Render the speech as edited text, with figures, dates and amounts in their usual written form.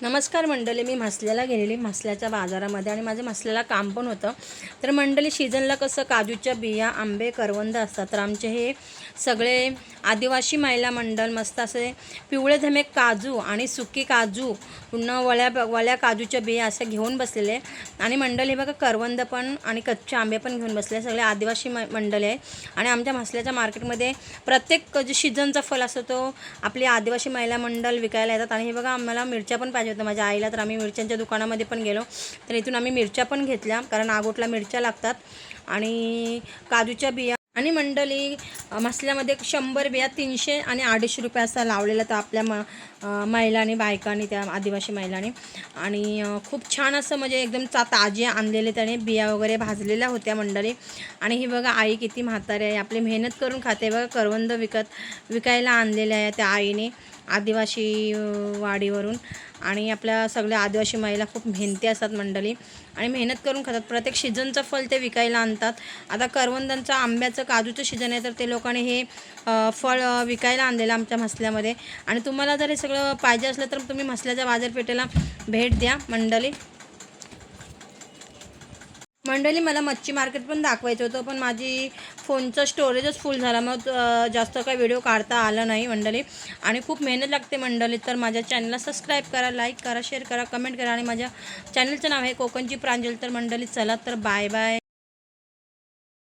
नमस्कार मंडळी, मी म्हसल्याला गेलेली म्हसल्याच्या बाजारामध्ये आणि माझं म्हसल्याला काम पण होतं. तर मंडळी सीझनला कसं काजूच्या बिया, आंबे, करवंद असतात. तर आमचे हे सगळे आदिवासी महिला मंडळ मस्त असे पिवळे धमे काजू आणि सुकी काजू, पुन्हा वळ्या काजूच्या बिया असे घेऊन बसलेले. आणि मंडळी हे बघा करवंद पण आणि कच्चे आंबे पण घेऊन बसले. सगळे आदिवासी मंडळी आहे. आणि आमच्या म्हसल्याच्या मार्केटमध्ये प्रत्येक जो सीझनचा फळ असतो तो आपली आदिवासी महिला मंडळ विकायला येतात. आणि हे बघा आम्हाला मिरच्या पण पाहिजे होतं माझ्या आईला, तर आम्ही मिरच्यांच्या दुकानामध्ये पण गेलो. तर इथून आम्ही मिरच्या पण घेतल्या, कारण आगोटला मिरच्या लागतात. आणि काजूच्या बिया आणि मंडळी मसल्यामध्ये 100 बिया 300 आणि 250 रुपये असा लावलेला तर आपल्या महिलांनी, बायकांनी, त्या आदिवासी महिलांनी. आणि खूप छान असं म्हणजे एकदम ताजे आणलेले त्याने बिया वगैरे भाजलेल्या होत्या मंडळी. आणि ही बघा आई किती म्हातारी आहे, आपली मेहनत करून खाते बघा. करवंद विकायला आणलेले आहे त्या आईने आदिवासी वाडीवरून. आणि आपल्या सगळ्या आदिवासी महिला खूप मेहनती असतात मंडळी आणि मेहनत करून खातात. प्रत्येक सीझनचं फळ ते विकायला आणतात. आता करवंदांचं, आंब्याचं, काजूचं सीझन आहे, तर ते लोकांनी हे फळ विकायला आणलेलं आमच्या म्हसल्यामध्ये. आणि तुम्हाला जर हे सगळं पाहिजे असलं तर तुम्ही म्हसल्याच्या बाजारपेठेला भेट द्या मंडळी. मला मच्छी मार्केट पण दाखवायचं होतं, पण माझी फोनचं स्टोरेजच फुल झाला, मग जास्त काही व्हिडिओ काढता आला नाही मंडळी. आणि खूप मेहनत लागते मंडळी. तर माझ्या चॅनलला सबस्क्राईब करा, लाईक करा, शेअर करा, कमेंट करा. आणि माझ्या चॅनलचं नाव आहे कोकणची प्रांजल. तर मंडळी चला, तर बाय बाय.